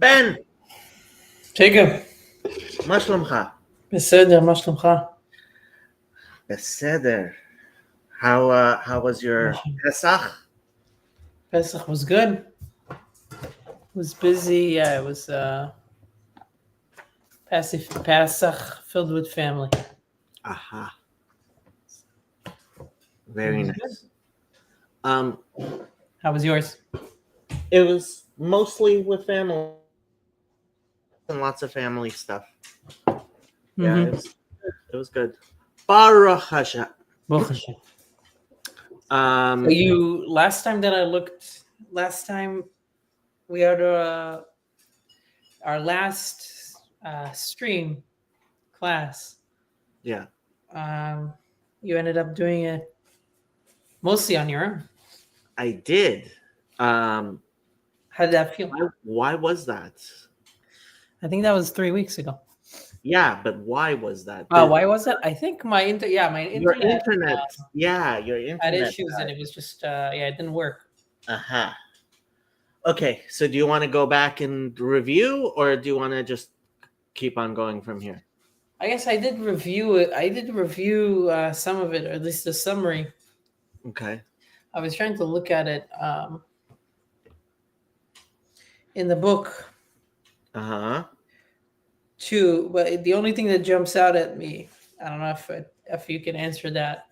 Ben, Jacob, מה שלומך? בסדר, מה שלומך? בסדר. How was your Pesach? Pesach was good. It was busy. Yeah, it was Pesach filled with family. Aha. Very It was nice. How was yours? It was mostly with family and lots of family stuff. Yeah, it was good. Baruch Hashem. Baruch Hashem. Um, So last time we had our last stream class. yeah, You ended up doing it mostly on your own. I did. How did that feel? Why was that? I think that was 3 weeks ago. Yeah, but why was that? Why was that? I think my Your internet. Your internet had issues and it was just it didn't work. Aha. Okay, so do you want to go back and review, or do you want to just keep on going from here? I guess I did review it. I did review some of it, or at least the summary. Okay. I was trying to look at it in the book. Too, but the only thing that jumps out at me, I don't know if you can answer that.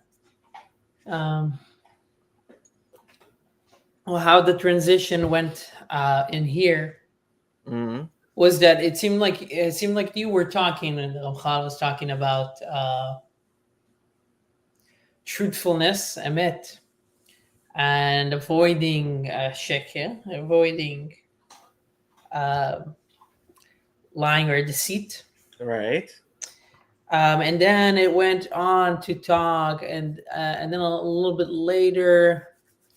How the transition went in here was that it seemed like you were talking, and Ramchal was talking about truthfulness, emet, and avoiding sheker, avoiding lying or deceit. Right. And then it went on to talk, and then a little bit later,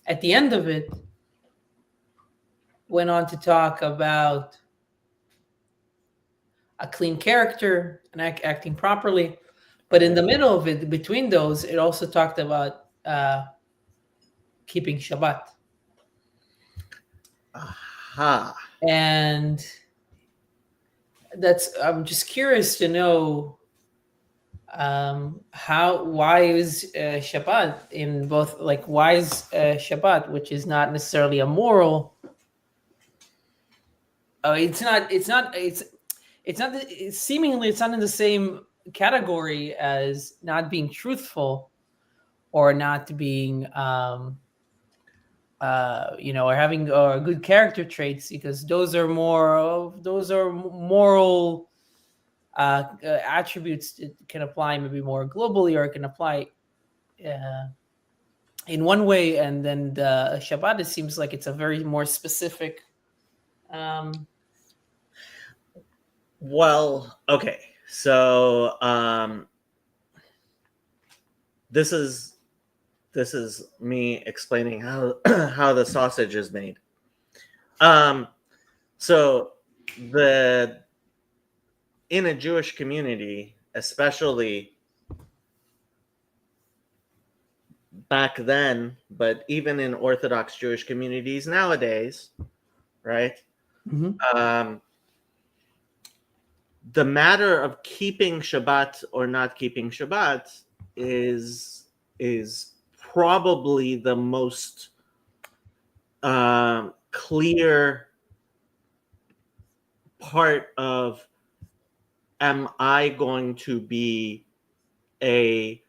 at the end of it, went on to talk about a clean character and acting properly. But in the middle of it, between those, it also talked about keeping Shabbat. Aha. And I'm just curious to know why is Shabbat in both, like why is Shabbat, which is not necessarily a moral, seemingly it's not in the same category as not being truthful or not being or having good character traits, because those are moral attributes that can apply maybe more globally, or it can apply in one way, and then the Shabbat, it seems like it's a very more specific. Well, okay, so this is me explaining how how the sausage is made. So in a Jewish community, especially back then, but even in Orthodox Jewish communities nowadays, right? The matter of keeping Shabbat or not keeping Shabbat is probably the most clear part of, am I going to be a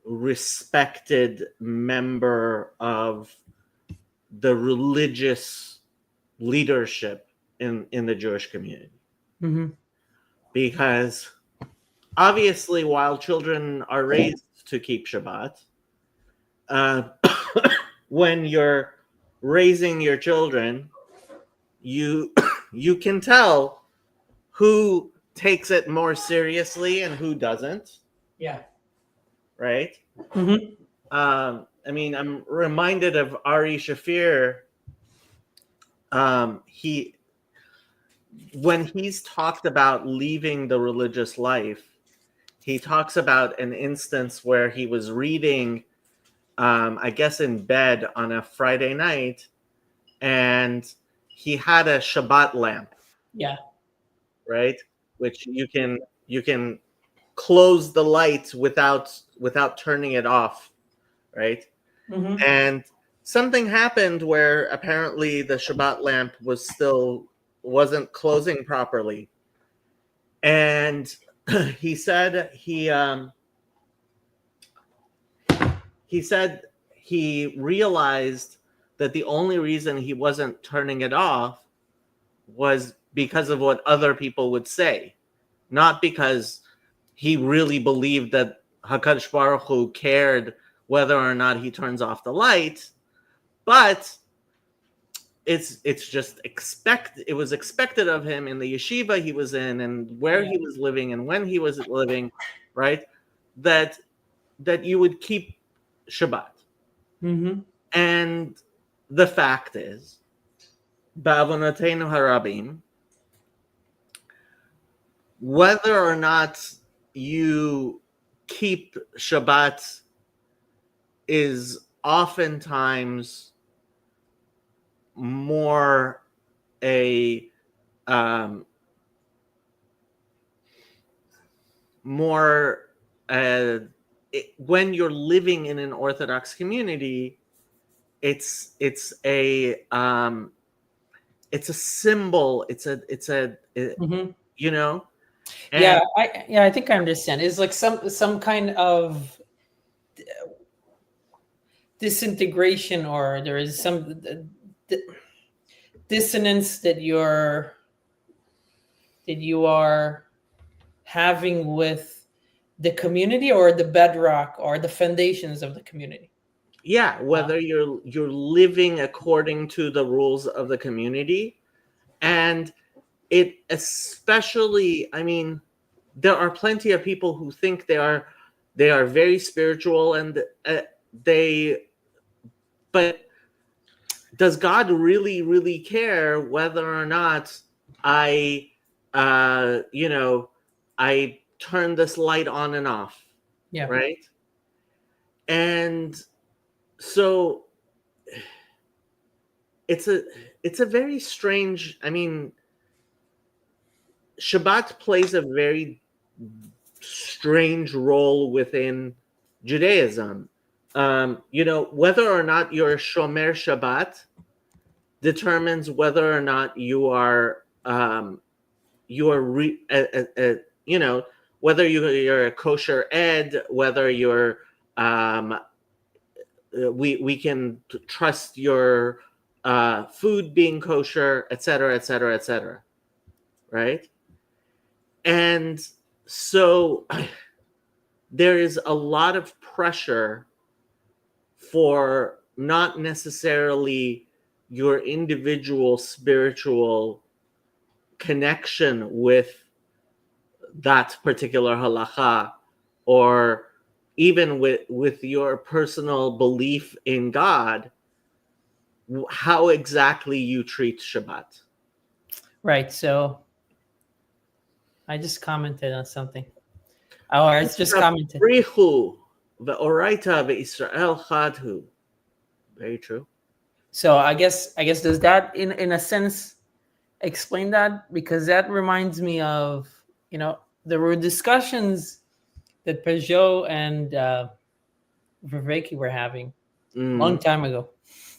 respected member of the religious leadership in the Jewish community? Because obviously, while children are raised to keep Shabbat, when you're raising your children, you can tell who takes it more seriously and who doesn't. Yeah. Right? I mean, I'm reminded of Ari Shafir. When he's talked about leaving the religious life, he talks about an instance where he was reading, I guess in bed on a Friday night, and he had a Shabbat lamp Yeah. right? Which you can close the light without turning it off, right? Mm-hmm. And something happened where apparently the Shabbat lamp wasn't closing properly, and he said he said he realized that the only reason he wasn't turning it off was because of what other people would say, not because he really believed that Hakadosh Baruch Hu cared whether or not he turns off the light, but it's just it was expected of him in the yeshiva he was in and where Yeah. he was living and when he was living, right? That you would keep Shabbat. Mm-hmm. And the fact is, Ba'avonoteinu harabim, whether or not you keep Shabbat is oftentimes more a um, more when you're living in an Orthodox community, it's a symbol. Mm-hmm. You know, Yeah, and I think I understand. It's like some kind of disintegration, or there is some dissonance that you are having with the community, or the bedrock or the foundations of the community. yeah, whether you're living according to the rules of the community, and it especially, I mean, there are plenty of people who think they are very spiritual and they but does God really care whether or not I you know, I turn this light on and off, Yeah. right? And so it's a it's a very strange, I mean, Shabbat plays a very strange role within Judaism. You know, whether or not you're Shomer Shabbat determines whether or not you are you know, whether you're a kosher ed, whether you're we can trust your food being kosher, etc., etc., etc. Right? And so there is a lot of pressure for not necessarily your individual spiritual connection with that particular halacha, or even with your personal belief in God, how exactly you treat Shabbat. Right. So I just commented on something. Oh, it's just commented. Rihu ve'oraita ve'Israel chadhu. Very true. So I guess does that in a sense explain that, because that reminds me of, there were discussions that Peugeot and Viveki were having a long time ago,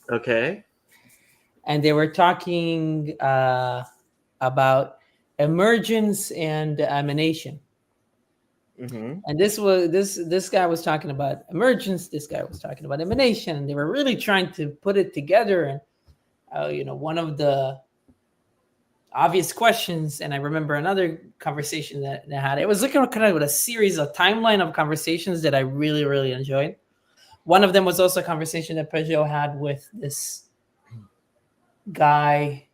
Okay. and they were talking about emergence and emanation. Mm-hmm. And this guy was talking about emergence, this guy was talking about emanation, and they were really trying to put it together. And one of the obvious questions, and I remember another conversation that they had. It was looking kind of with a series, a timeline of conversations that I really, really enjoyed. One of them was also a conversation that Peugeot had with this guy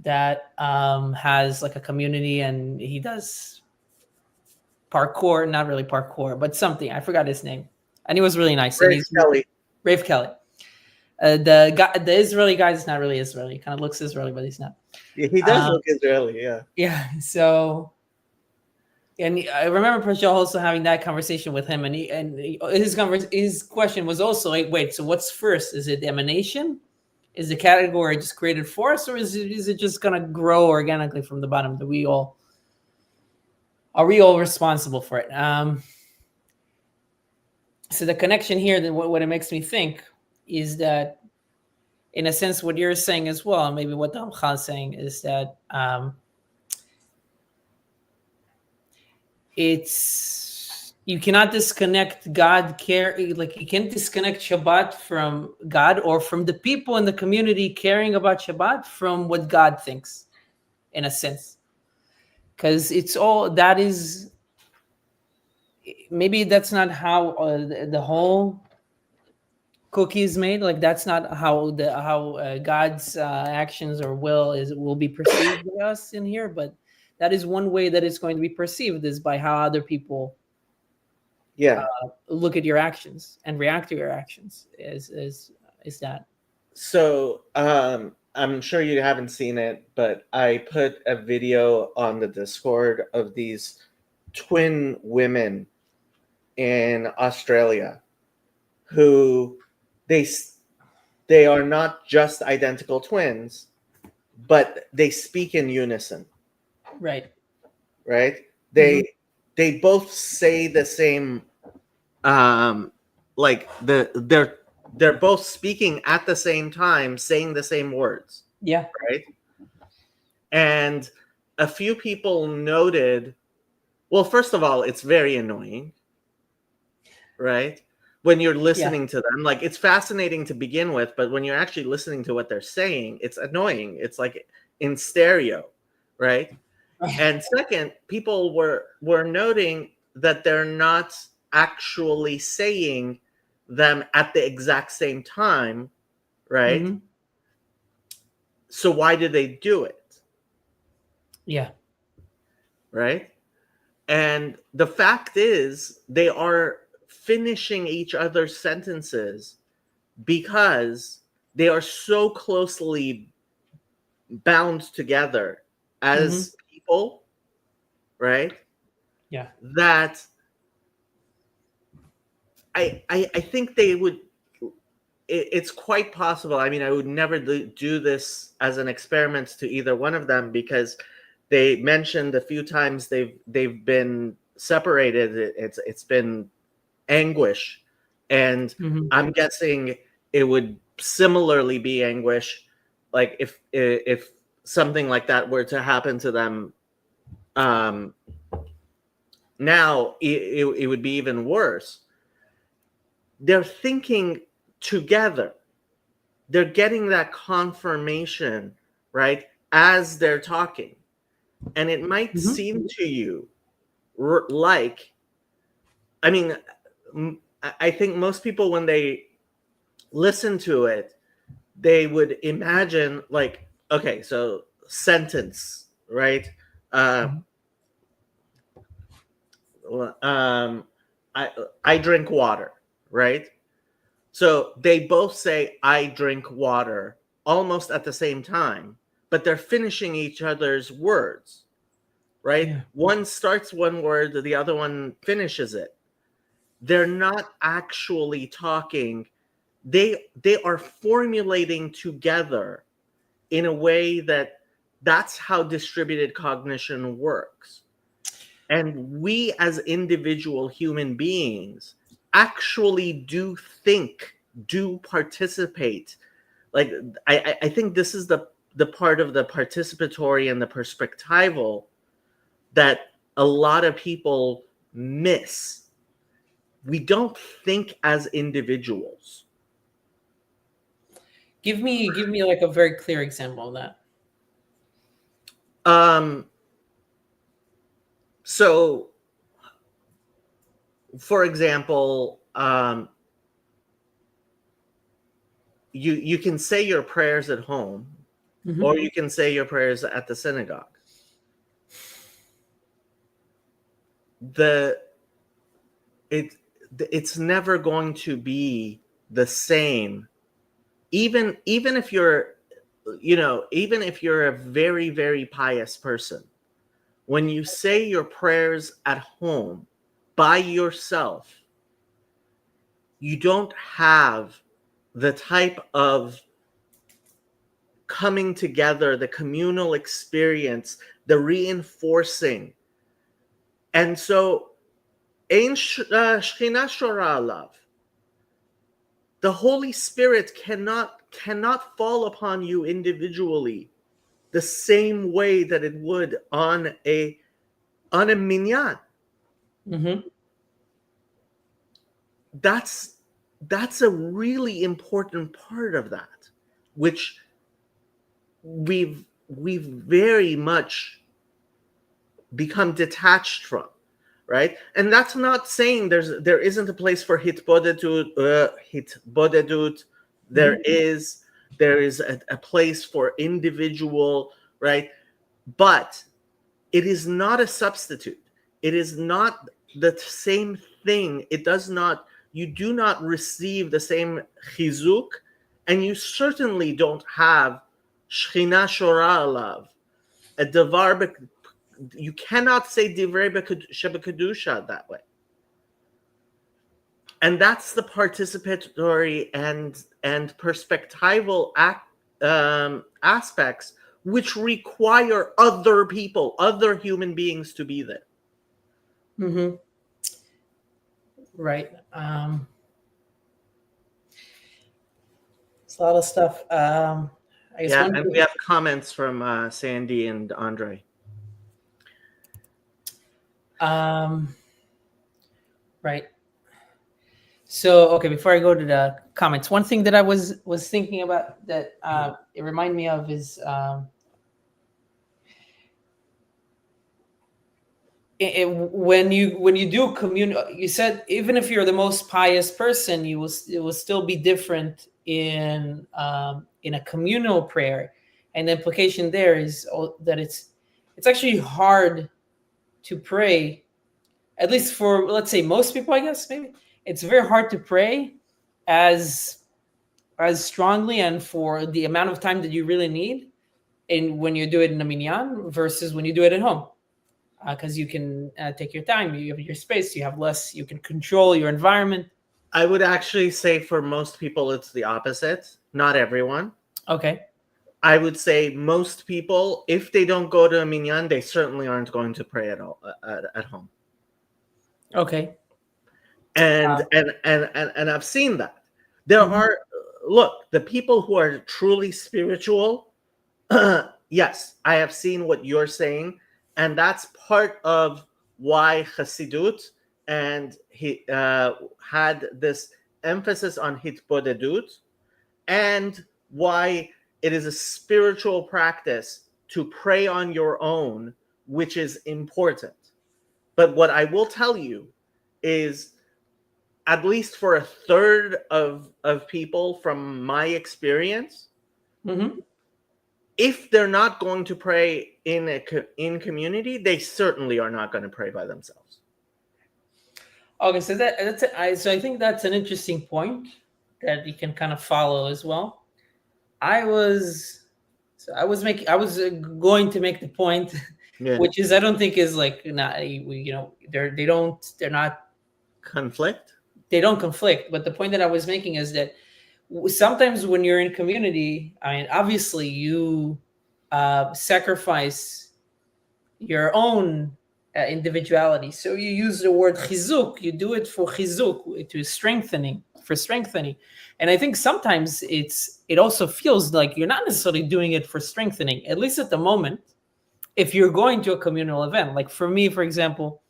that has like a community, and he does parkour, not really parkour, but something. I forgot his name. And he was really nice. And Rafe he's Kelly. Rafe Kelly. The guy, the Israeli guy, is not really Israeli. He kind of looks Israeli, but he's not. Yeah, he does look Israeli, yeah. Yeah. So, and I remember Peugeot also having that conversation with him, and his question was also like, wait, so what's first? Is it emanation, is the category just created for us, or is it just going to grow organically from the bottom? Are we all responsible for it? So the connection here, that what it makes me think is that, in a sense, what you're saying as well, and maybe what the Ramchal is saying, is that you cannot disconnect like you can't disconnect Shabbat from God, or from the people in the community caring about Shabbat from what God thinks, in a sense, because it's all that is. Maybe that's not how the whole cookie is made. Like that's not how God's actions or will be perceived by us in here, but that is one way that it's going to be perceived, is by how other people look at your actions and react to your actions. Is that so? I'm sure you haven't seen it, but I put a video on the Discord of these twin women in Australia who they are not just identical twins, but they speak in unison. right? They both say the same, like they're both speaking at the same time, saying the same words. Yeah. Right. And a few people noted, well, first of all, it's very annoying, right? When you're listening to them, like it's fascinating to begin with, but when you're actually listening to what they're saying, it's annoying. It's like in stereo, right? And second, people were noting that they're not actually saying them at the exact same time, right? Mm-hmm. So why do they do it? Yeah. Right? And the fact is, they are finishing each other's sentences because they are so closely bound together as people, right? Yeah. That I think they would. It's quite possible. I mean, I would never do this as an experiment to either one of them, because they mentioned a few times they've been separated. It's been anguish, and I'm guessing it would similarly be anguish, like if something like that were to happen to them. Now it would be even worse. They're thinking together. They're getting that confirmation, right, as they're talking. And it might seem to you like, I mean, I think most people, when they listen to it, they would imagine, like, okay, so sentence, right? I drink water, right? So they both say I drink water almost at the same time, but they're finishing each other's words, right? Yeah. One starts one word, the other one finishes it. They're not actually talking. They are formulating together in a way that's how distributed cognition works. And we as individual human beings actually do think, do participate. Like I think this is the part of the participatory and the perspectival that a lot of people miss. We don't think as individuals. Give me like a very clear example of that. So for example, you can say your prayers at home, or you can say your prayers at the synagogue. It's never going to be the same, even if you're even if you're a very, very pious person. When you say your prayers at home by yourself, you don't have the type of coming together, the communal experience, the reinforcing. And so, Ein Shechina Shora Alav. The Holy Spirit cannot fall upon you individually the same way that it would on a minyan. Mm-hmm. That's a really important part of that, which we've very much become detached from, right? And that's not saying there isn't a place for hitbodedut. There is a place for individual, right? But it is not a substitute. It is not the same thing. It does not. You do not receive the same chizuk, and you certainly don't have shchina shora alav, a davar. You cannot say divrei shebekadusha that way. And that's the participatory and perspectival aspects which require other people, other human beings to be there. Mm-hmm. Right. It's a lot of stuff. I guess and we have comments from Sandy and Andre. Right. So, okay, before I go to the comments, one thing that I was thinking about that it reminded me of is when you do community, you said even if you're the most pious person, it will still be different in a communal prayer, and the implication there is that it's actually hard to pray, at least for, let's say, most people. I guess maybe it's very hard to pray as strongly and for the amount of time that you really need, and when you do it in a minyan versus when you do it at home. Because you can take your time, you have your space, you have less, you can control your environment. I would actually say for most people it's the opposite. Not everyone. Okay. I would say most people, if they don't go to a minyan, they certainly aren't going to pray at all at home. Okay. And I've seen that. There are, look, the people who are truly spiritual. Yes, I have seen what you're saying. And that's part of why Chassidut and he had this emphasis on hitbodedut, and why it is a spiritual practice to pray on your own, which is important. But what I will tell you is, at least for a third of people from my experience, if they're not going to pray in community, they certainly are not going to pray by themselves. Okay, so so I think that's an interesting point that you can kind of follow as well. I was going to make the point, which is I don't think is like they're not conflict. They don't conflict, but the point that I was making is that sometimes when you're in community, I mean, obviously you sacrifice your own individuality. So you use the word chizuk. You do it for chizuk, for strengthening. And I think sometimes it also feels like you're not necessarily doing it for strengthening, at least at the moment. If you're going to a communal event, like for me, for example,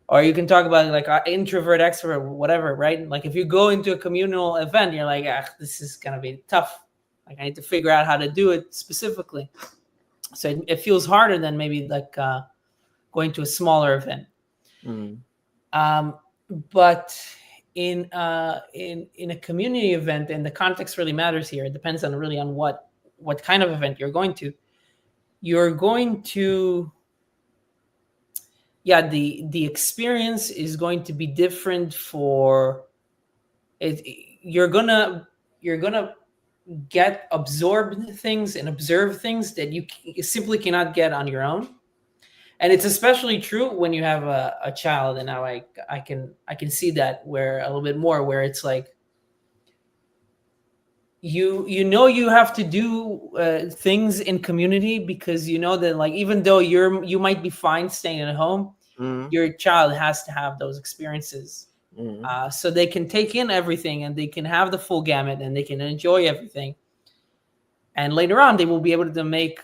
or you can talk about like introvert, extrovert, whatever, right? Like if you go into a communal event, you're like, this is gonna be tough. Like I need to figure out how to do it specifically. So it feels harder than maybe like going to a smaller event. But in a community event, and the context really matters here. It depends on what kind of event you're going to. You're going to. Yeah, the experience is going to be different for it. You're gonna get absorbed things and observe things that you simply cannot get on your own, and it's especially true when you have a child. And now I can see that where a little bit more, where it's like you have to do things in community, because you know that, like, even though you might be fine staying at home, your child has to have those experiences, so they can take in everything and they can have the full gamut and they can enjoy everything. And later on, they will be able to make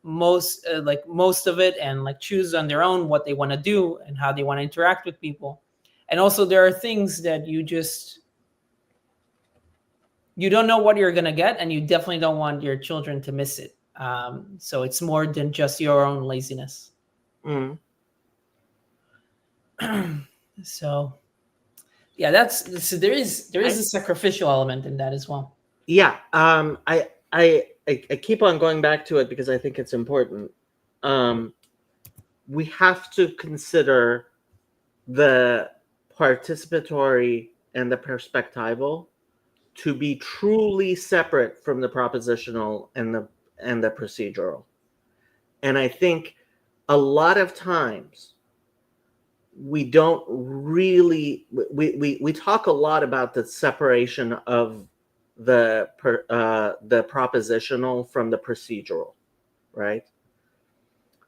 most of it, and like choose on their own what they want to do and how they want to interact with people. And also, there are things that you don't know what you're going to get, and you definitely don't want your children to miss it. So it's more than just your own laziness. So yeah, there is a sacrificial element in that as well. Yeah. I keep on going back to it because I think it's important. We have to consider the participatory and the perspectival to be truly separate from the propositional and the procedural. And I think a lot of times we don't really we talk a lot about the separation of the propositional from the procedural, right?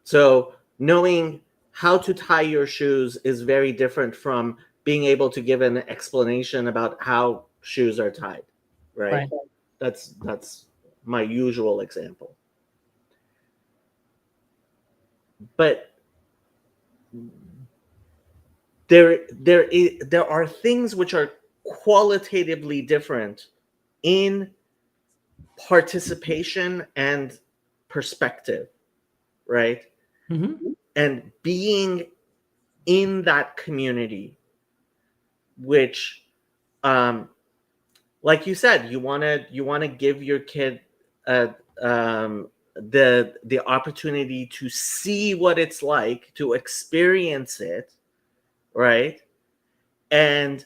So knowing how to tie your shoes is very different from being able to give an explanation about how shoes are tied, right? That's my usual example. But there are things which are qualitatively different in participation and perspective, right? And being in that community, which like you said, you want to give your kid the opportunity to see what it's like, to experience it, right? And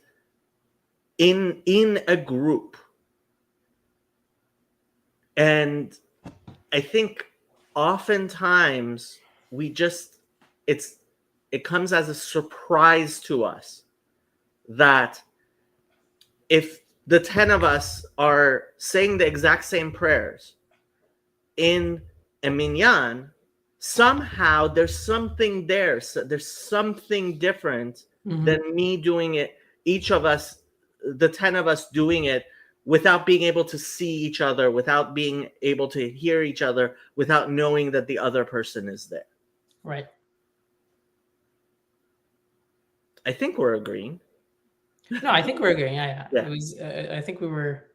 in a group. And I think oftentimes it comes as a surprise to us that if the 10 of us are saying the exact same prayers in a minyan, somehow there's something there. So there's something different than me doing it, each of us, the 10 of us doing it without being able to see each other, without being able to hear each other, without knowing that the other person is there. Right. I think we're agreeing. No, I think we're agreeing. Yeah. It was. I think we were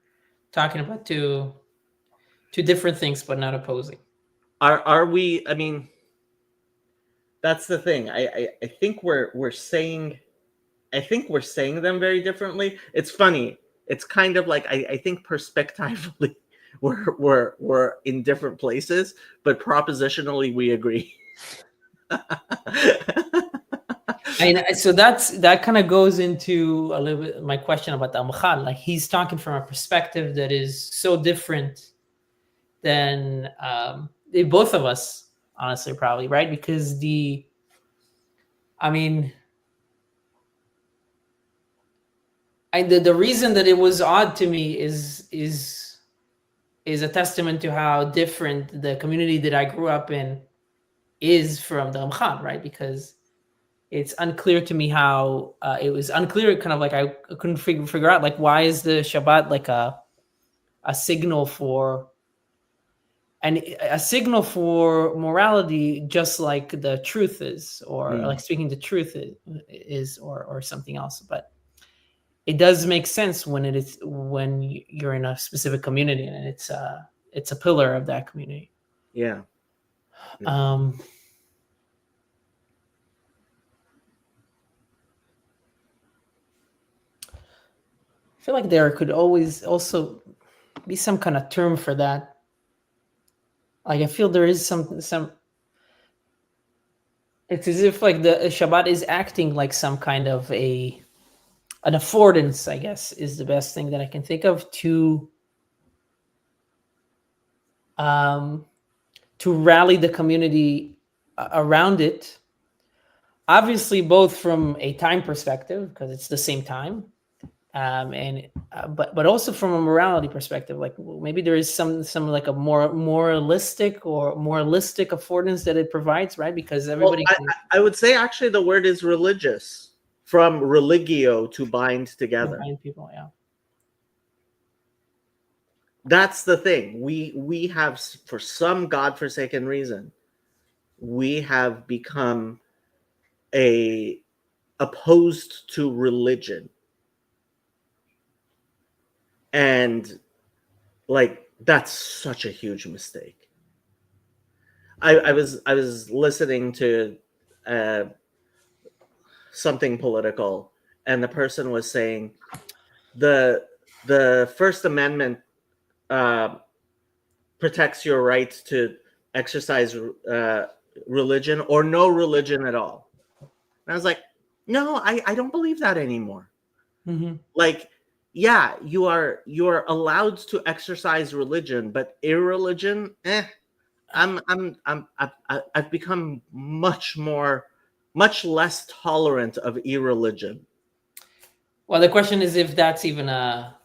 talking about two different things, but not opposing. Are we? I mean, that's the thing. I think we're saying. I think we're saying them very differently. It's funny. It's kind of like I think perspectively we're in different places, but propositionally we agree. So that kind of goes into a little bit my question about the Amchal. Like, he's talking from a perspective that is so different than both of us, honestly, probably, right? Because the reason that it was odd to me is a testament to how different the community that I grew up in is from the Amchal, right? Because it's unclear to me how it was unclear, kind of like I couldn't figure out, like, why is the Shabbat like a signal for morality, just like the truth is, or like speaking the truth is or something else. But it does make sense when you're in a specific community and it's a pillar of that community. Yeah. I feel like there could always also be some kind of term for that. Like, I feel there is some. It's as if like the Shabbat is acting like some kind of an affordance, I guess, is the best thing that I can think of to rally the community around it. Obviously, both from a time perspective, because it's the same time, But also from a morality perspective, like maybe there is some like a more moralistic affordance that it provides, right? Because everybody I would say actually the word is religious, from religio, to bind together. Bind people, yeah. That's the thing. We have, for some godforsaken reason, we have become opposed to religion. And like, that's such a huge mistake. I was listening to something political, and the person was saying the First Amendment protects your right to exercise religion or no religion at all. And I was like, no, I don't believe that anymore. Mm-hmm. Like, yeah, you are allowed to exercise religion, but irreligion, I've become much less tolerant of irreligion. Well, the question is if that's even a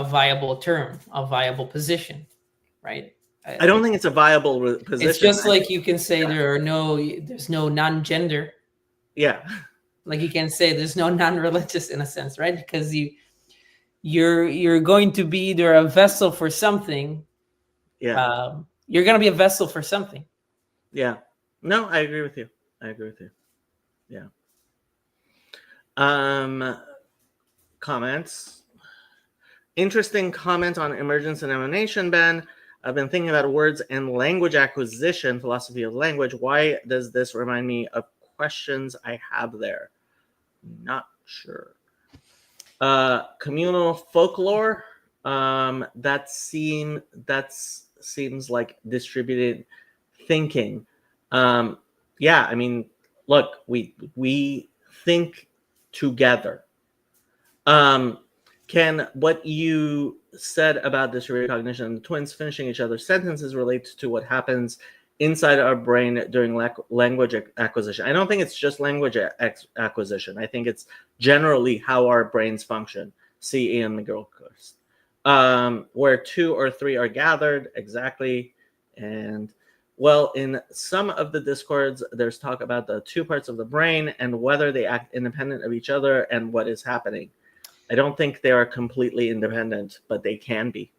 viable term, a viable position, right? I don't think it's a viable position. It's just like you can say there's no non-gender. Yeah. Like you can say there's no non-religious in a sense, right? Because you're going to be either a vessel for something. Yeah. You're going to be a vessel for something. Yeah. No, I agree with you. Yeah. Comments. Interesting comment on emergence and emanation, Ben. I've been thinking about words and language acquisition, philosophy of language. Why does this remind me of questions I have there? Not sure. Communal folklore. That seems like distributed thinking. Yeah, I mean, look, we think together. Can what you said about distributed cognition and twins finishing each other's sentences relate to what happens inside our brain during language acquisition? I don't think it's just language acquisition. I think it's generally how our brains function. See Ian McGilchrist. Where two or three are gathered, exactly. And well, in some of the discords, there's talk about the two parts of the brain and whether they act independent of each other and what is happening. I don't think they are completely independent, but they can be.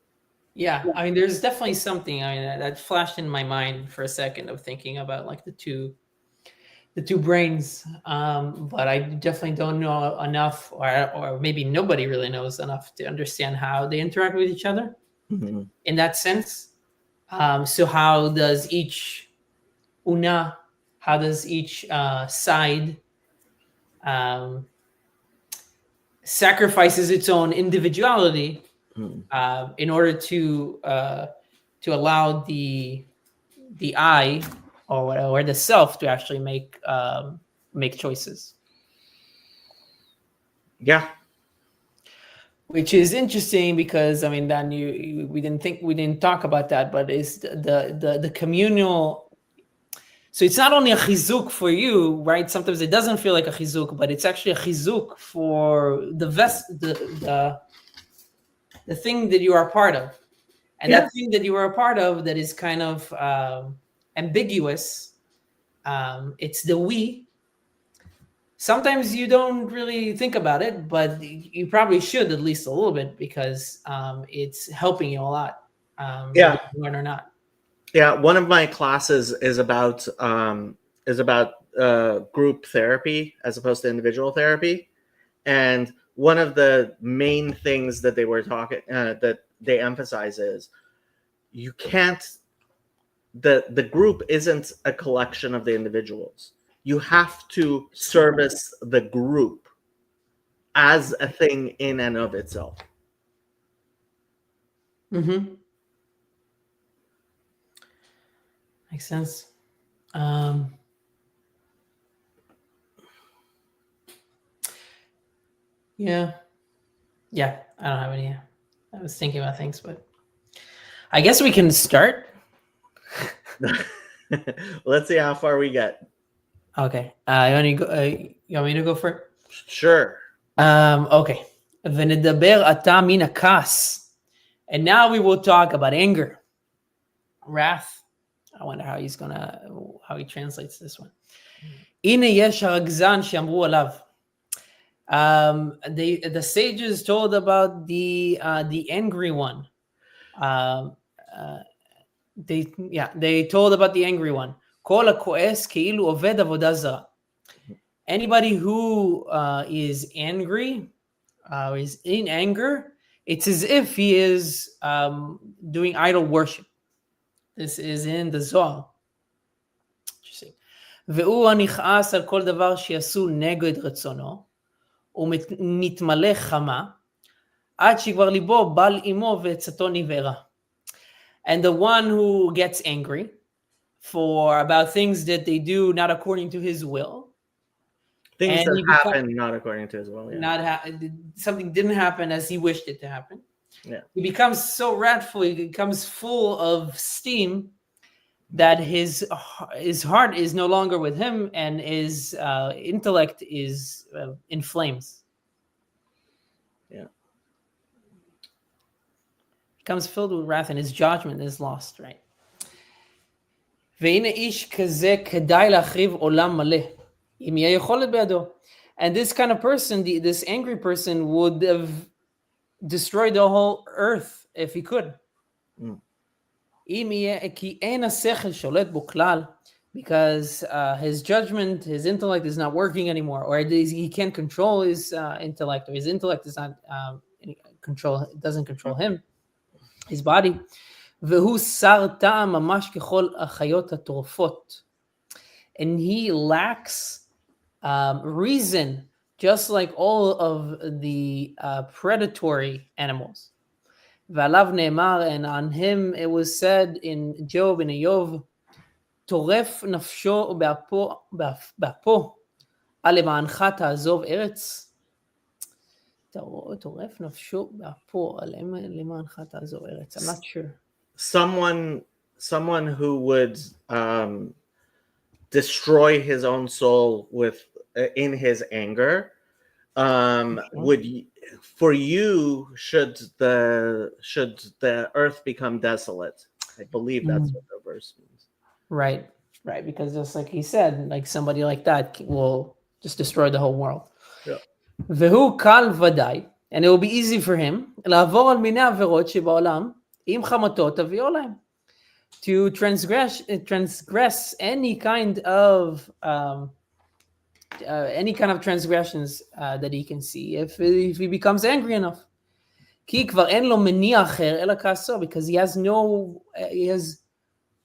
Yeah, I mean, there's definitely something. I mean, that flashed in my mind for a second of thinking about like the two brains. But I definitely don't know enough, or maybe nobody really knows enough to understand how they interact with each other. Mm-hmm. In that sense. So how does each side sacrifices its own individuality in order to allow the I or the self to actually make choices. Yeah. Which is interesting because I mean, then we didn't talk about that, but it's the communal. So it's not only a chizuk for you, right? Sometimes it doesn't feel like a chizuk, but it's actually a chizuk for the thing that you are a part of, and that thing that you are a part of that is kind of ambiguous. It's the we. Sometimes you don't really think about it, but you probably should at least a little bit because it's helping you a lot. Whether you learn or not. Yeah, one of my classes is about group therapy as opposed to individual therapy, and one of the main things that they were talking that they emphasize is you can't. The group isn't a collection of the individuals. You have to service the group as a thing in and of itself. Mm-hmm. Makes sense. Yeah. I don't have any. I was thinking about things, but I guess we can start. Let's see how far we get. Okay. You want me to go first? Sure. Okay. ונדבר עתה מן הכעס. And now we will talk about anger, wrath. I wonder how he translates this one. הנה יש הרגזן שאמרו עליו. The sages told about the angry one. They told about the angry one. כל הכועס כאילו עובד עבודה זרה. Anybody who is angry, is in anger, it's as if he is doing idol worship. This is in the Zohar. Interesting. והוא הנכעס על כל דבר שיעשו נגד רצונו, ומתמלא חמה, עד שכבר ליבו בל עמו ועצתו נבערה. And the one who gets angry for about things that they do not according to his will, things that happen not according to his will. Yeah. Something didn't happen as he wished it to happen. Yeah. He becomes so wrathful, he becomes full of steam that his heart is no longer with him, and his intellect is in flames. Yeah. He becomes filled with wrath, and his judgment is lost, right? והנה איש כזה כדאי להחריב עולם מלא. And this kind of person, this angry person, would have destroyed the whole earth if he could. Because his judgment, his intellect is not working anymore, or he can't control his intellect, or his intellect is not doesn't control him, his body. And he lacks reason, just like all of the predatory animals. And on him it was said in Job, in Ayov, טורף נפשו באפו, למענך תעזוב ארץ. טורף נפשו באפו, למענך תעזוב ארץ. I'm not sure. Someone who would destroy his own soul in his anger, would, for you, should the earth become desolate. I believe that's what the verse means. Right, because just like he said, like somebody like that will just destroy the whole world. Yeah. והוא קל ודאי, and it will be easy for him לעבור על מיני עבירות שבעולם עם חמתו תביאו להם. To transgress any kind of transgressions that he can see if he becomes angry enough. כי כבר אין לו מניע אחר אלא כעסו, because he has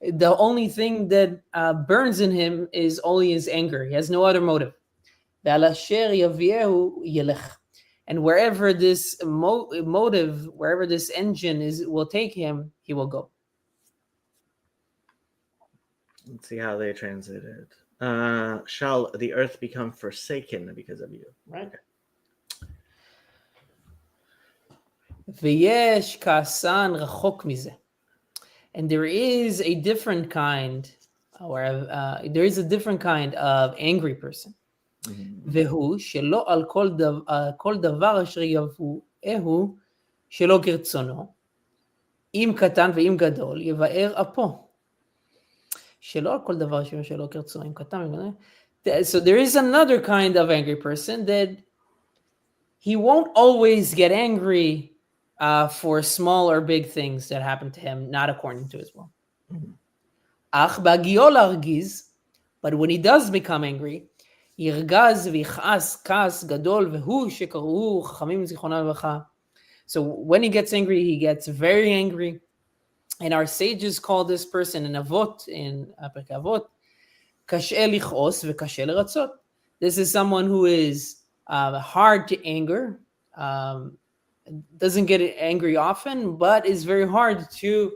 the only thing that burns in him is only his anger. He has no other motive. ועל אשר יביאהו ילך. And wherever this motive, wherever this engine will take him, he will go. Let's see how they translate it. Shall the earth become forsaken because of you? Right. ויש כעסן רחוק מזה. And there is a different kind, there is a different kind of angry person. והוא שלא על כל דבר אשר יבואהו שלא כרצונו, אם קטן ואם גדול, יבאר אפו. שלא על כל דבר שלא כרצונו, אם קטן ואם גדול. So there is another kind of angry person that he won't always get angry for small or big things that happen to him, not according to his will. אך בהגיעו להרגיז, but when he does become angry, ירגז ויכעס כעס גדול, והוא שקראו חכמים זיכרונם לברכה. So when he gets angry, he gets very angry. And our sages call this person in Avot, in פרקי אבות, קשה לכעוס וקשה לרצות. This is someone who is hard to anger, doesn't get angry often, but is very hard to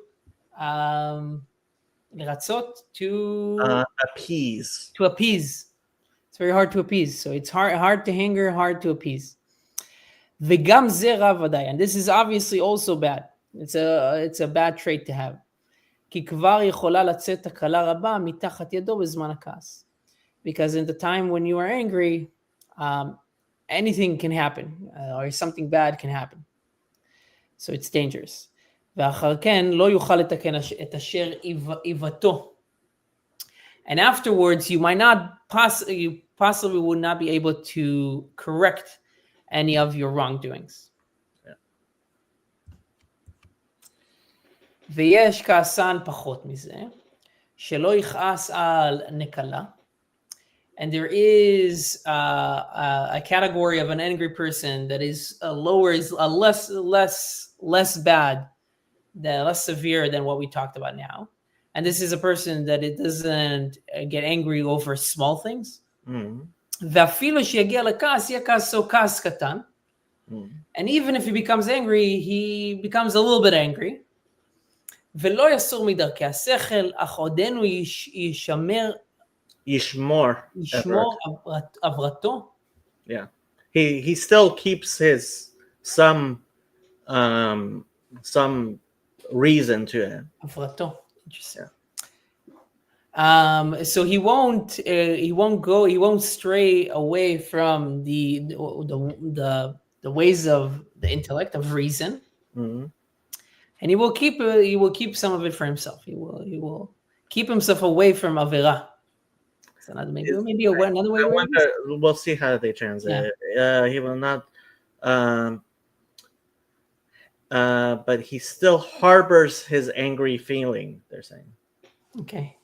appease. To appease. It's very hard to appease. So it's hard to anger, hard to appease. וגם זה רע ודאי. And this is obviously also bad. It's a bad trait to have. כי כבר יכולה לצאת תקלה רבה מתחת ידו בזמן הכעס. Because in the time when you are angry, anything can happen, or something bad can happen. So it's dangerous. ואחר כן לא יוכל לתקן את אשר עיוותו. And afterwards, you possibly would not be able to correct any of your wrongdoings. ויש כעסן פחות מזה, שלא יכעס על נקלה. And there is a category of an angry person that is less bad, less severe than what we talked about now. And this is a person that it doesn't get angry over small things. ואפילו שיגיע לכעס, יהיה כעסו כעס קטן. And even if he becomes angry, he becomes a little bit angry. ולא יסור מדרכי השכל, אך עודנו ישמור עברתו. Yeah, he still keeps some reason to it. עברתו. Interesting. So he won't stray away from the ways of the intellect, of reason. And he will keep some of it for himself. He will keep himself away from avera. So maybe another way. We'll see how they translate it. He will not, but he still harbors his angry feeling. They're saying. Okay.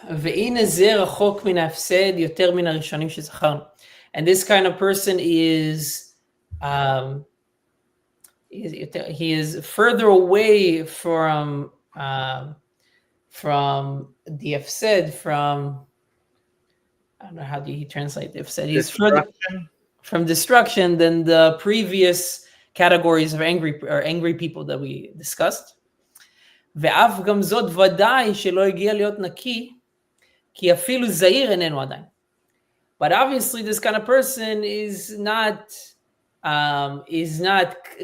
והנה זה רחוק מן ההפסד יותר מן הראשונים שזכרנו. And this kind of person is he is further away from the afsed, from, I don't know, how do you translate the afsed? He's further from destruction than the previous categories of angry people that we discussed. ואף גם זאת ודאי שלא הגיע להיות נקי, כי אפילו זהיר איננו עדיין. But obviously this kind of person is not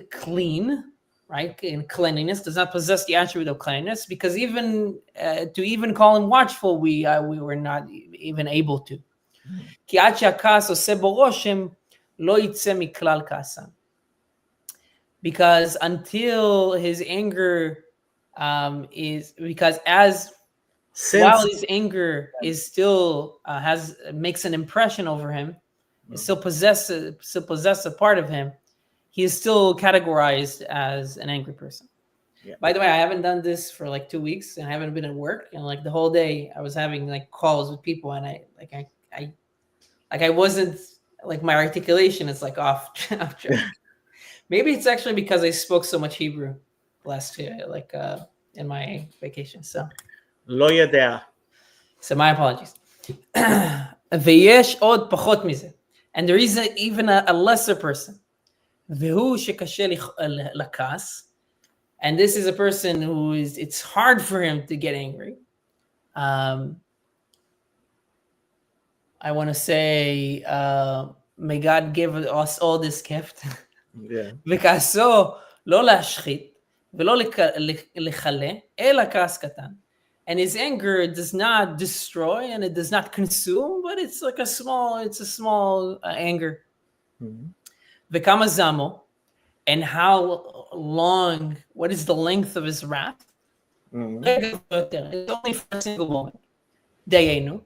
clean, right? In cleanliness, does not possess the attribute of cleanliness, because even to even call him watchful, we were not even able to. כי עד שהכעס עושה בו רושם, לא יצא מכלל כעסן. Because until his anger while his anger is still makes an impression over him, still possess a part of him, he is still categorized as an angry person. Yeah. By the way, I haven't done this for like 2 weeks, and I haven't been at work, and like the whole day I was having like calls with people, and I wasn't, like, my articulation is like off track. Maybe it's actually because I spoke so much Hebrew last year, like in my vacation. So לא יודע. So my apologies. ויש עוד פחות מזה. And there is even a lesser person. והוא שקשה לכעס. And this is a person who it's hard for him to get angry. I want to say, may God give us all this gift. וכעסו לא להשחית ולא לכלה, אלא כעס קטן. And his anger does not destroy and it does not consume, but it's like a small anger. וכמה זמו, and how long, what is the length of his wrath? It's only for a single moment. דיינו,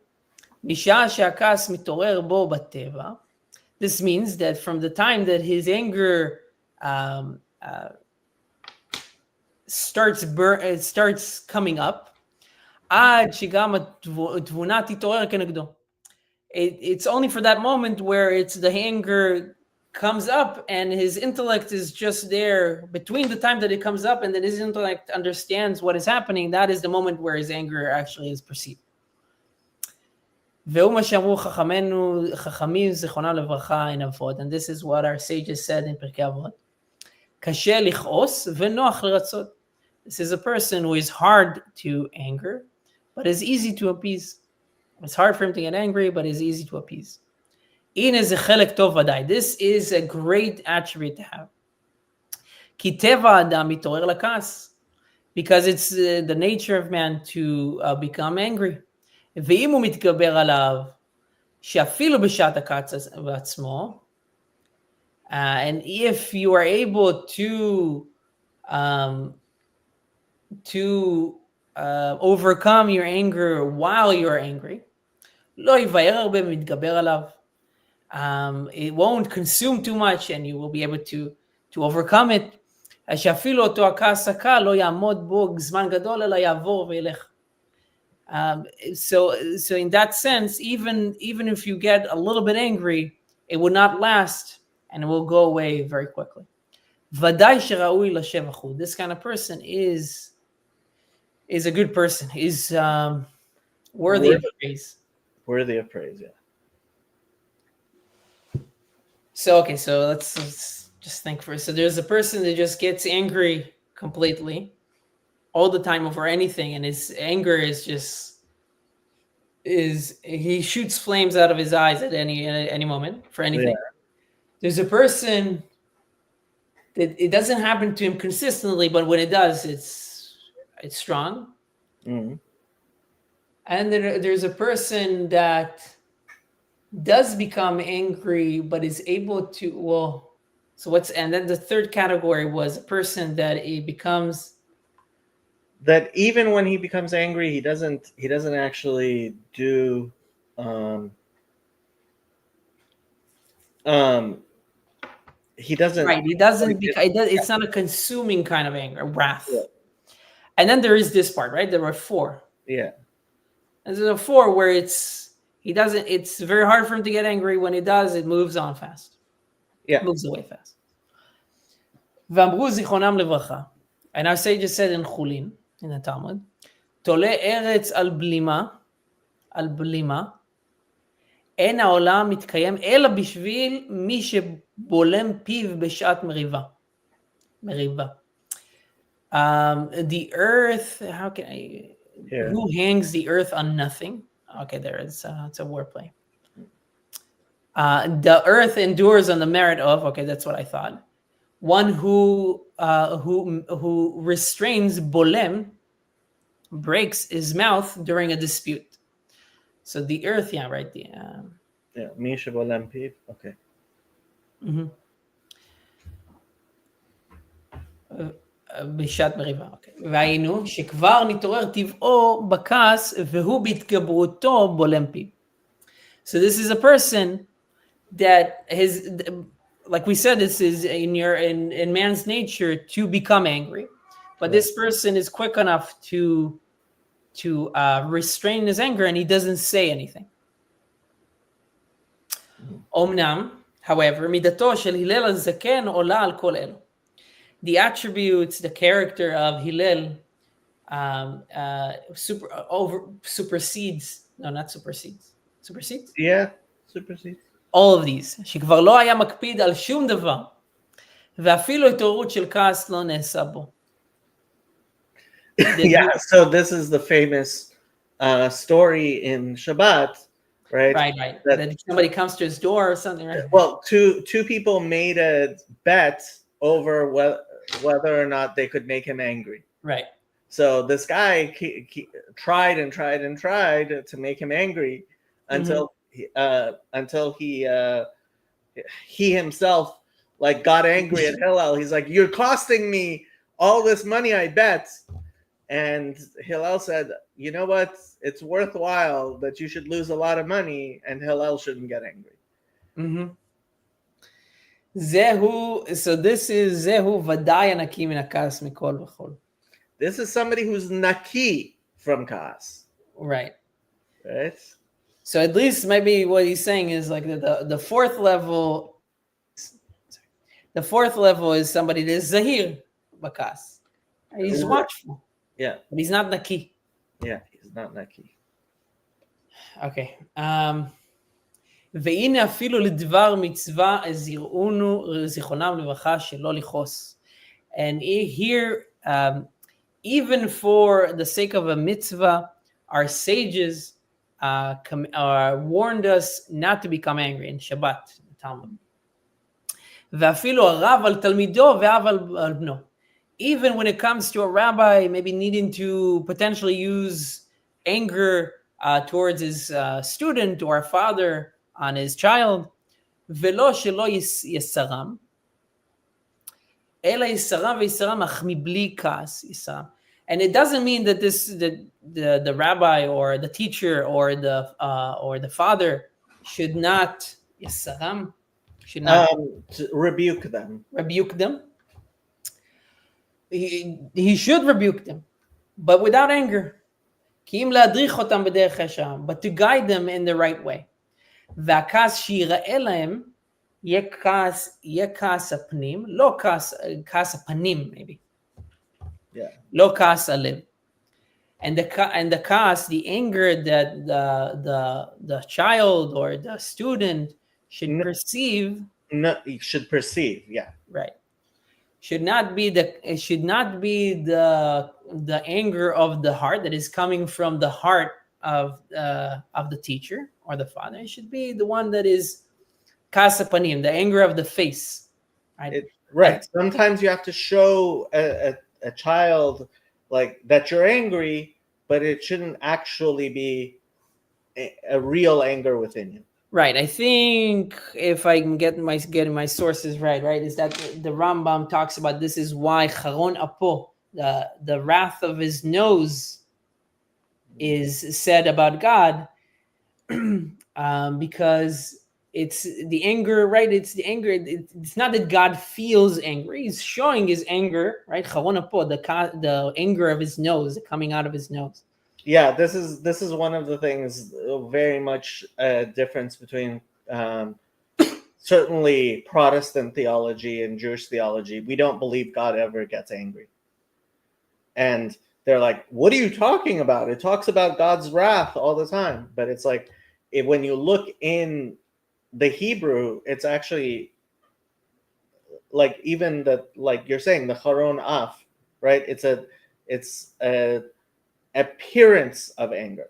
משעה שהכעס מתעורר בו בטבע. This means that from the time that his anger starts coming up, עד שגם התבונה תתעורר כנגדו. It's only for that moment where the anger comes up and his intellect is just there between the time that it comes up and then his intellect understands what is happening. That is the moment where his anger actually is perceived. והוא מה שאמרו חכמים זיכרונם לברכה in Avot, and this is what our sages said in פרקי אבות. קשה לכעוס ונוח לרצות. This is a person who is hard to anger, but is easy to appease. It's hard for him to get angry, but is easy to appease. הנה זה חלק טוב ודאי. This is a great attribute to have. כי טבע האדם מתעורר לכעס, because it's the nature of man to become angry. ואם הוא מתגבר עליו, שאפילו בשעת הכעס בעצמו, and if you are able to overcome your anger while you're angry, לא יבאר הרבה ומתגבר עליו, it won't consume too much and you will be able to overcome it, שאפילו אותו הכעס הקל לא יעמוד בו זמן גדול אלא יעבור וילך. So in that sense, even if you get a little bit angry, it will not last and it will go away very quickly. ודאי שראוי לשבח הוא. This kind of person is a good person, is worthy of praise. Worthy of praise, yeah. So let's just think first. So there's a person that just gets angry completely all the time over anything, and his anger is he shoots flames out of his eyes at any moment for anything. Yeah. There's a person that it doesn't happen to him consistently, but when it does, it's strong. Mm-hmm. And then there's a person that does become angry, but is able to, and then the third category was a person that it becomes, that even when he becomes angry, he doesn't actually do he doesn't, right, he doesn't, it's not a consuming kind of anger, wrath. Yeah. And then there is this part, right? There are four. Yeah. And there's a four where it's very hard for him to get angry. When it does, it moves on fast. Yeah. It moves away fast. ואמרו זיכרונם לברכה. And our sages said in Chulin, in the Talmud, תולה ארץ על בלימה, אין העולם מתקיים אלא בשביל מי שבולם פיו בשעת מריבה. The earth, how can I... Yeah. Who hangs the earth on nothing? Okay, there is it's a wordplay. The earth endures on the merit of. Okay, that's what I thought. One who restrains bolem, breaks his mouth during a dispute. So the earth, yeah, right. Misha bolem piv. Okay. Mm-hmm. בשעת מריבה, אוקיי. והיינו שכבר נתעורר טבעו בכעס והוא בהתגברותו בולם פיו. So this is a person that like we said, this is in man's nature to become angry, but this person is quick enough to restrain his anger and he doesn't say anything. אומנם, however, מידתו של הלל הזקן עולה על כל אלו. The attributes, the character of Hillel supersedes. No, not supersedes. Supersedes? Yeah, supersedes. All of these. שכבר לא היה מקפיד על שום דבר, ואפילו התעוררות של כעס לא נעשה בו. Yeah, so this is the famous story in Shabbat, right? Right. That somebody comes to his door or something, right? Well, two people made a bet over whether or not they could make him angry. Right. So this guy tried to make him angry until he himself like got angry at Hillel. He's like, "You're costing me all this money, I bet." And Hillel said, "You know what? It's worthwhile that you should lose a lot of money, and Hillel shouldn't get angry." Mm-hmm. So this is זהו ודאי הנקי מן הכעס מכל וכל. This is somebody who's naki from ka'as. Right. So at least maybe what he's saying is like the fourth level. The fourth level is somebody that is zahir bakas. He's watchful. Yeah. But he's not naki. Yeah, he's not naki. Okay. והנה אפילו לדבר מצווה זיכרונם לברכה שלא לכעוס. And here, even for the sake of a mitzvah, our sages warned us not to become angry in Shabbat, Talmud. ואפילו הרב על תלמידו ואב על בנו. Even when it comes to a rabbi maybe needing to potentially use anger towards his student or a father on his child, ולא שלא יסרם, אלא יסרם ויסרם אך מבלי כעס יסרם. And it doesn't mean that the rabbi or the teacher or the father should not يسرم, should not rebuke them. He should rebuke them, but without anger. כי אם להדריך אותם בדרך ישר, but to guide them in the right way. והכעס שיראה להם יהיה כעס הפנים, לא כעס הפנים, maybe. Yeah. לא כעס הלב. And the ka'as, the anger that the child or the student should perceive. No, you should perceive, yeah. Right. Should not be the anger of the heart that is coming from the heart of the teacher or the father. It should be the one that is kasapanim, the anger of the face. Right. Right. Sometimes you have to show a child like that you're angry, but it shouldn't actually be a real anger within you. Right. I think if I can getting my sources right, is that the Rambam talks about this is why Charon Apo, the wrath of his nose, is said about God, because it's the anger, right? It's the anger. It's not that God feels angry; He's showing His anger, right? Charon Apo, the anger of his nose coming out of his nose. Yeah, this is one of the things, very much a difference between certainly Protestant theology and Jewish theology. We don't believe God ever gets angry. And they're like, what are you talking about? It talks about God's wrath all the time. But it's like, when you look in the Hebrew, it's actually like, even like you're saying, the Charon Af, right? It's a appearance of anger.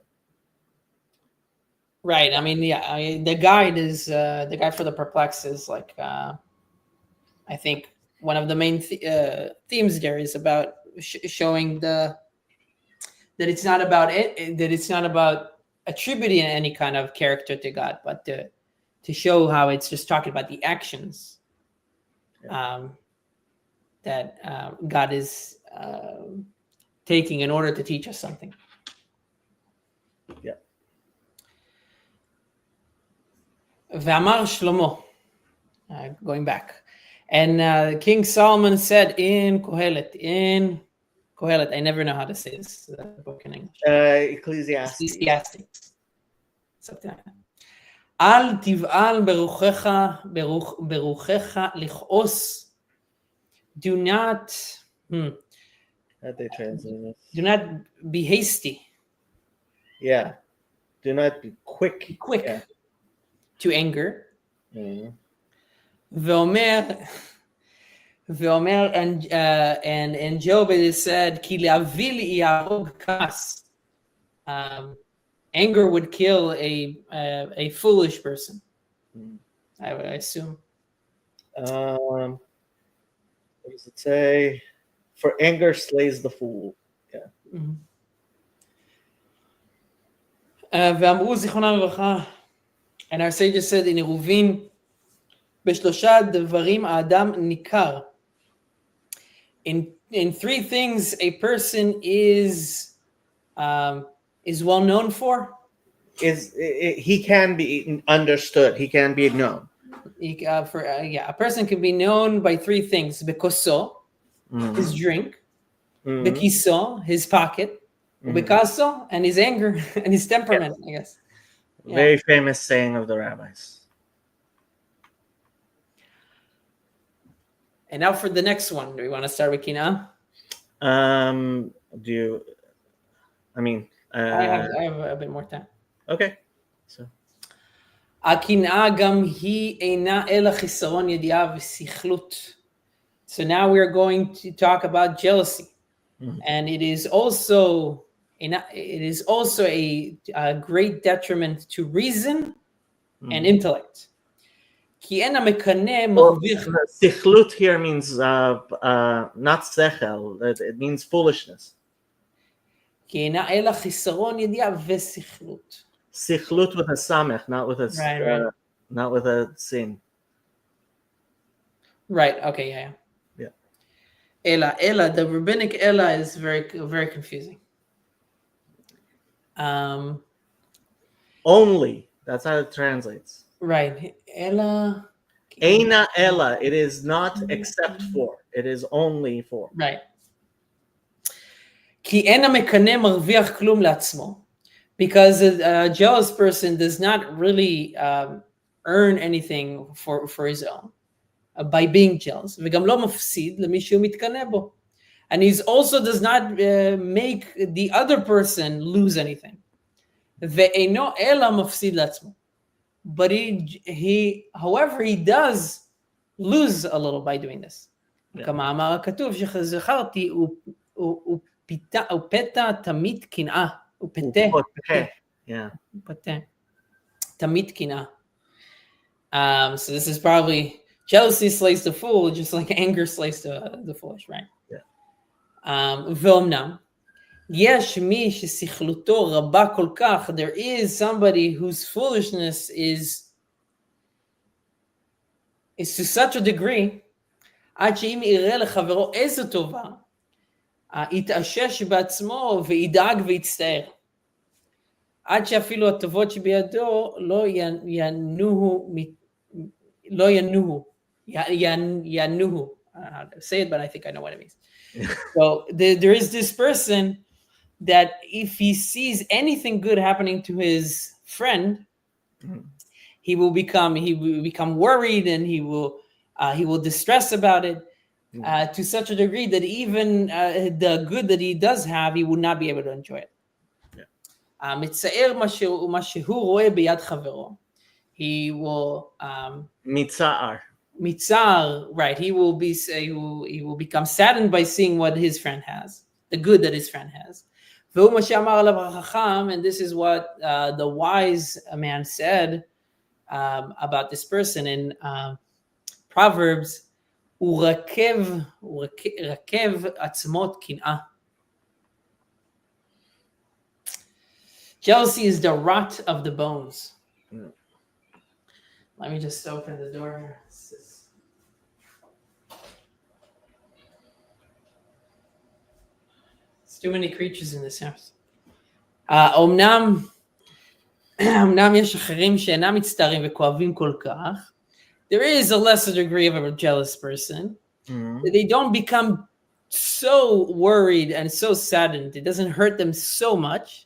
Right. I mean, yeah. The guide is the guide for the perplexed is like I think one of the main themes there is about showing that it's not about it, that it's not about attributing any kind of character to God, but to show how it's just talking about the actions that God is taking in order to teach us something. Yeah. V'amar Shlomo, going back, and King Solomon said in Kohelet, I never know how to say this book in English. Ecclesiastes. Something like that. Al tiv'al beruchecha lichos. Do not. How they translate it? Do not be hasty. Yeah. Do not be quick. Yeah. To anger. Mm-hmm. Ve'omer, and Job, it is said, Ki le'avil yarog kas. Anger would kill a foolish person. I would assume. What does it say? For anger slays the fool. Yeah. ואמרו זיכרונם לברכה, and our sages said in עירובין, בשלושה דברים האדם ניכר. In three things a person is well known for. He can be understood. He can be known. A person can be known by three things: bekoso, his drink; bekiso, his pocket; bekaso, and his anger and his temperament. Yes. I guess. Yeah. Very famous saying of the rabbis. And now for the next one. Do we want to start with Kina? I have a bit more time. Okay. So. הקנאה גם היא אינה אלא חיסרון ידיעה וסיכלות. So now we are going to talk about jealousy. And it is also a great detriment to reason and intellect. כי אין המקנא מרוויח. Sichlut here means not sechel. It means foolishness. כי אינה אלא חיסרון ידיעה וסכלות. Sichlut with a samech, not with a Right. not with a sin. Right. Okay. Yeah. Ella. The rabbinic Ella is very, very confusing. Only. That's how it translates. Right. Ella. Eina ella. It is not except for. It is only for. Right. כי אין המקנא מרוויח כלום לעצמו. Because a jealous person does not really earn anything for his own by being jealous. וגם לא מפסיד למי שהוא מתקנא בו. And he also does not make the other person lose anything. ואינו אלא מפסיד לעצמו. But however, he does lose a little by doing this. כמה אמר הכתוב שזכרתי ופתע תמיד קנאה. Yeah. תמיד קנאה. So this is probably jealousy slays the fool, just like anger slays the foolish, right? Yeah. ואומנם, יש מי ששכלותו רבה כל כך, there is somebody whose foolishness is to such a degree, עד שאם יראה לחברו איזו טובה, יתאשש בעצמו וידאג ויצטער. עד שאפילו הטובות שבידו לא ינוהו. How to say it, but I think I know what it means. So there is this person that if he sees anything good happening to his friend, he will become worried, and he will distress about it to such a degree that even the good that he does have, he would not be able to enjoy it. מצער מה שהוא רואה ביד חברו. He will mitzar, right? He will become saddened by seeing what his friend has, the good that his friend has. והוא מה שאמר עליו החכם, and this is what the wise man said about this person in Proverbs, הוא רקב עצמות קנאה. Jealousy is the rot of the bones. Let me just open the door here. It's too many creatures in this house. אומנם יש אחרים שאינם מצטערים וכואבים כל כך. There is a lesser degree of a jealous person. They don't become so worried and so saddened. It doesn't hurt them so much.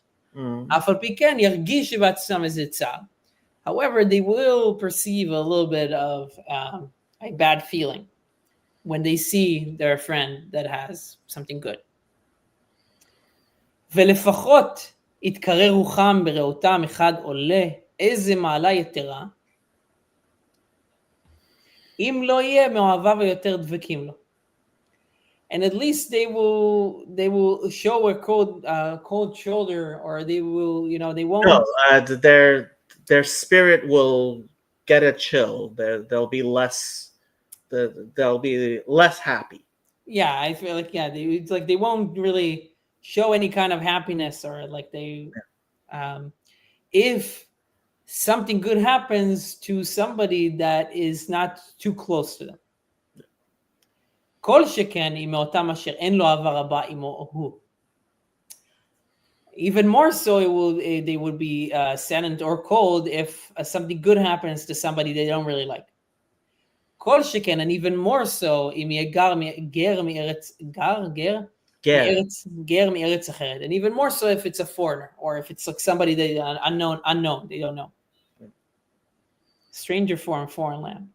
אף על פי כן ירגיש בעצמם איזה צער. However, they will perceive a little bit of a bad feeling when they see their friend that has something good. ולפחות יתקרר רוחם בראותם אחד עולה, איזה מעלה יתרה, אם לא יהיה מאוהביו היותר דבקים לו. And at least they will show a cold shoulder, or they will, they won't. No, their spirit will get a chill. They'll be less happy. Yeah, I feel like it's like they won't really show any kind of happiness, or like if something good happens to somebody that is not too close to them. כל שכן היא מאותם אשר אין לו אהבה רבה עמו הוא. Even more so, they would be saddened or cold if something good happens to somebody they don't really like. כל שכן, and even more so, אם יהיה גר מארץ אחרת. And even more so if it's a foreigner, or if it's like somebody they unknown, they don't know. Stranger from foreign land.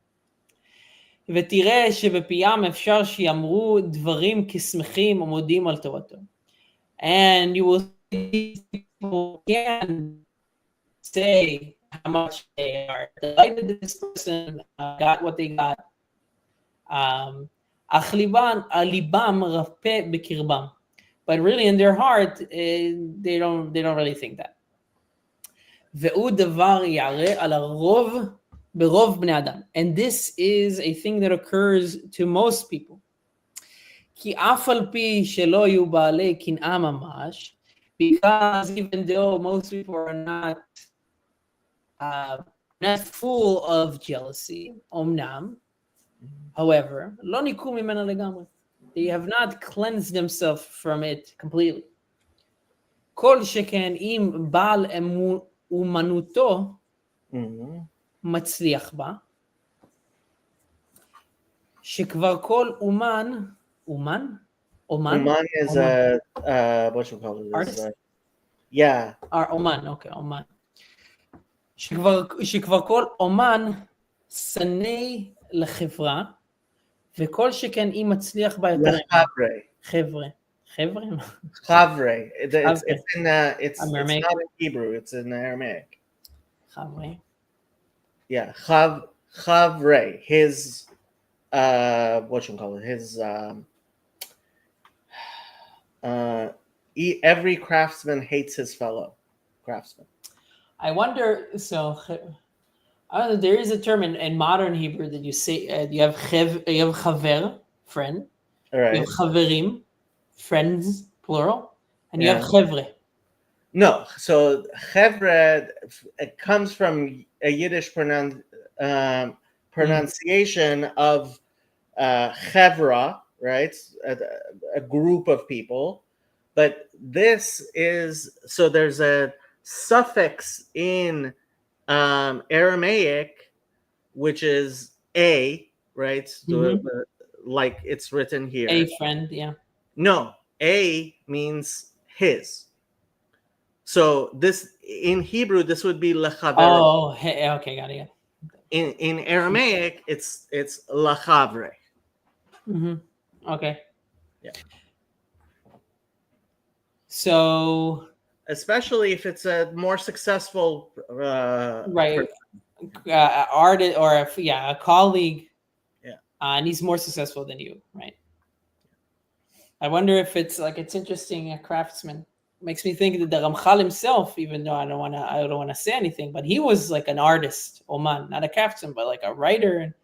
ותראה שבפיים אפשר שיאמרו דברים כשמחים ומודים על טובתו. And you will see people can say how much they are delighted that this person got what they got. אך ליבם רפה בקרבם. But really in their heart, they don't really think that. והוא דבר יערה על הרוב ברוב בני אדם. And this is a thing that occurs to most people. כי אף על פי שלא יהיו בעלי קנאה ממש, because even though most people are not full of jealousy, omnam, however, lo niku mimena legamri. They have not cleansed themselves from it completely. Kol sheken im bal umanuto מצליח בה, שכבר כל אומן, Oman is a what you call it? Artist? Yeah. אומן, אוקיי, אומן. שכבר כל אומן שנא לחברה, וכל שכן אם מצליח בה יותר. חבר'ה. Chavre. It's not in Hebrew. It's in Aramaic. Chavre. Yeah, Chavre. His what you call it? His every craftsman hates his fellow craftsman. I wonder. So, I don't know. There is a term in modern Hebrew that you say you have chaver, friend. All right. You have chaverim, friends, plural, and you have chevre. No, so chevre it comes from a Yiddish pronunciation of chevra, right? A group of people. But this is, so there's a suffix in Aramaic, which is a, right? Mm-hmm. Like it's written here. A friend, yeah. No, a means his. So this in Hebrew, this would be lechavero. Oh, okay, got it. In Aramaic, it's lechavre. Mm-hmm. Okay. Yeah. So, especially if it's a more successful right, artist or a colleague, and he's more successful than you, right? I wonder if it's interesting. A craftsman makes me think that the Ramchal himself, even though I don't want to say anything, but he was like an artist, Oman, not a craftsman, but like a writer, and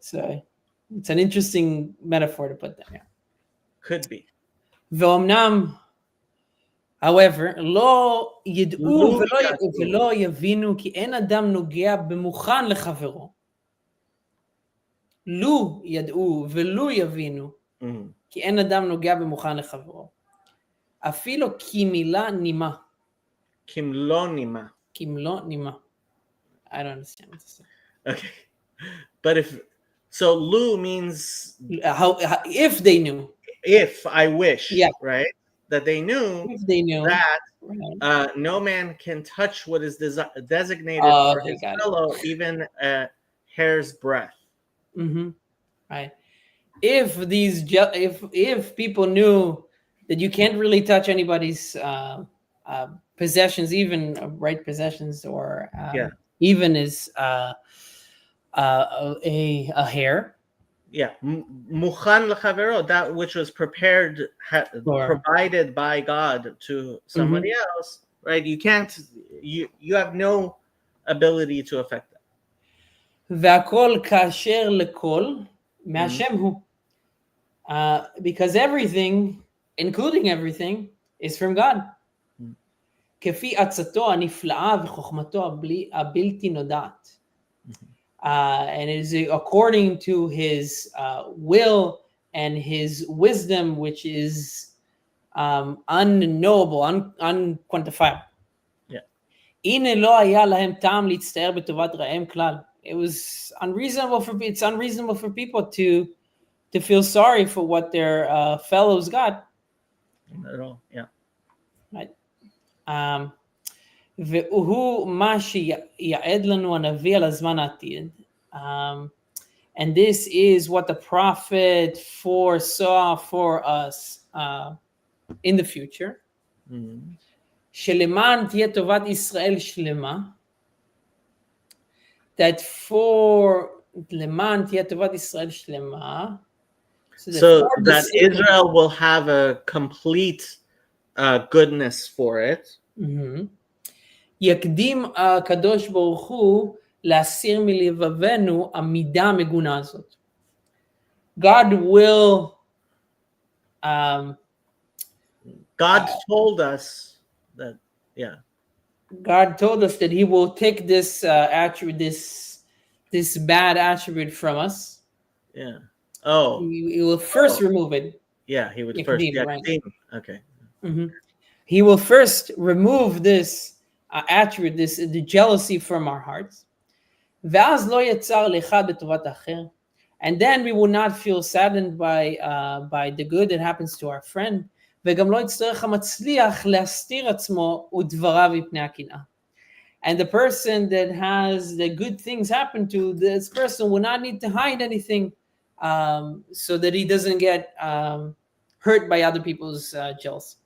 so it's an interesting metaphor to put there. Yeah. Could be. V'omnam, however, lo yid'u v'lo yavinu ki en adam nogea b'muchan lechavero. Lu yad'u v'lu yavinu כי אין אדם נוגע במוכן לחברו. אפילו כמילה נימה. כמלוא נימה. כמלוא נימה. I don't understand what to say. Okay. But so lu means if they knew. If I wish, right? That they knew, that no man can touch what is designated for his fellow, even a hair's breadth. Mm-hmm. Right. If people knew that you can't really touch anybody's possessions, even right possessions, or even as a hair. Yeah, muchan lechavero, that which was prepared, provided by God to somebody else, right? You can't, you have no ability to affect that. והכל כאשר לכל מהשם הוא. Because everything, including everything, is from God. כפי עצתו הנפלאה וחוכמתו הבלתי נודעת. And it is according to his will and his wisdom, which is unknowable, unquantifiable. Yeah. הנה לא היה להם טעם להצטער בטובת רעיהם כלל. It was unreasonable for people to feel sorry for what their fellows got. Not at all, yeah. Right. והוא מה שיעד לנו הנביא על הזמן העתיד. And this is what the prophet foresaw for us in the future. שלמען תהיה טובת ישראל שלמה. That for למען תהיה טובת ישראל שלמה. So that Israel will have a complete goodness for it. יקדים הקדוש ברוך הוא להסיר מלבבנו המידה המגונה הזאת. God will God told us that, God told us that He will take this attribute, this bad attribute from us. Yeah. Oh. He will first remove it. Yeah, he would Yeah, first. Kadim, Yeah, right. Kadim. Okay. He will first remove this attribute, the jealousy from our hearts. ואז לא יצר לאחד בטובת האחר. And then we will not feel saddened by the good that happens to our friend. וגם לא יצטרך המצליח להסתיר עצמו ודבריו מפני הקנאה. And the person that has the good things happen to, this person will not need to hide anything so that he doesn't get hurt by other people's jealousy.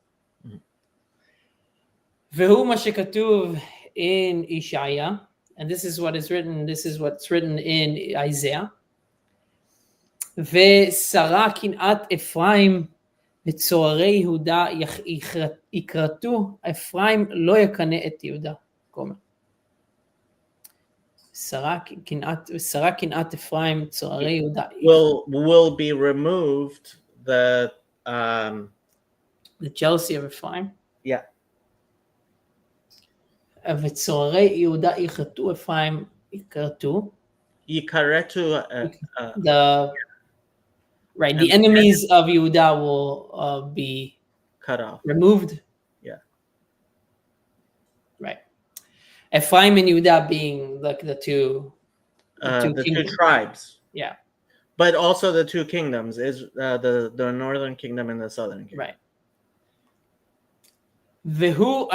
והוא מה שכתוב in Ishaya, and this is what is written, this is what's written in Isaiah. ושרה קנאת אפרים וצוערי יהודה יכרתו, אפרים לא יקנא את יהודה. שרה קנאת אפרים צוערי יהודה. Will be removed the jealousy of Ephraim. Yeah. וצוערי יהודה יכרתו, אפרים יכרתו. יכרתו. The enemies of Yehuda will be cut off, removed. Yeah. Right. Ephraim and Yehuda being like the two tribes. Yeah. But also the two kingdoms is the northern kingdom and the southern kingdom. Right. והוא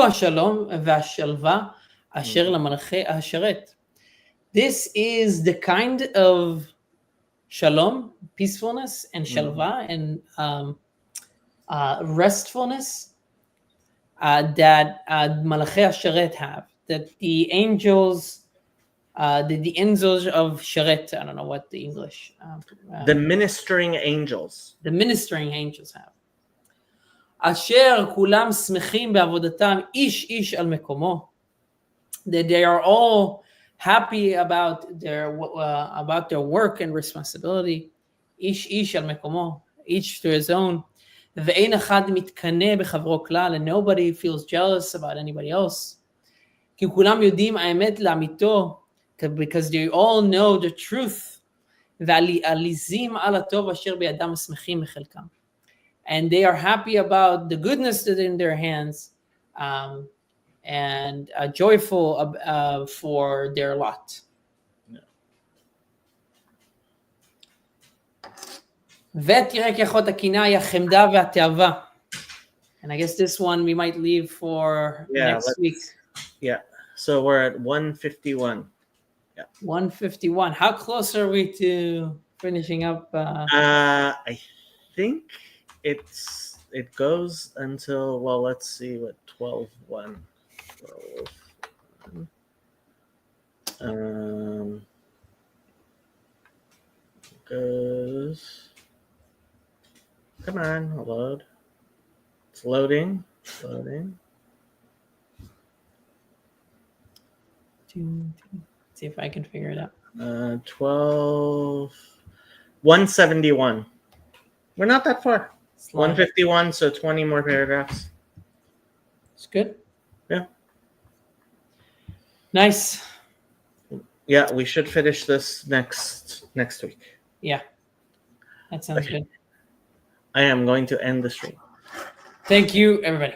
השלום והשלווה אשר למלכי השרת. This is the kind of shalom, peacefulness, and shalva, and restfulness that Malachi Sharet have, that the angels, the angels of Sharet, I don't know what the English. The ministering angels. The ministering angels have. אשר כולם שמחים בעבודתם איש איש על מקומו. That they are all happy about their work and responsibility. איש איש על מקומו, each to his own. ואין אחד מתקנא בחברו כלל, and nobody feels jealous about anybody else. כי כולם יודעים האמת לאמיתו, because they all know the truth. ועליזים על הטוב אשר בידם שמחים מחלקם. And they are happy about the goodness that is in their hands, and joyful for their lot. ותראה כחות הקנאה היא החמדה והתאווה. And I guess this one we might leave for next week. Yeah, so we're at 151. Yeah. 151. How close are we to finishing up? I think it goes until, well, let's see what 12:1. 12:1. Goes. Come on, load. It's loading. See if I can figure it out. 171. We're not that far. 151, so 20 more paragraphs. It's good. Yeah. Nice. Yeah, we should finish this next week. Yeah. That sounds good. I am going to end the stream. Thank you, everybody.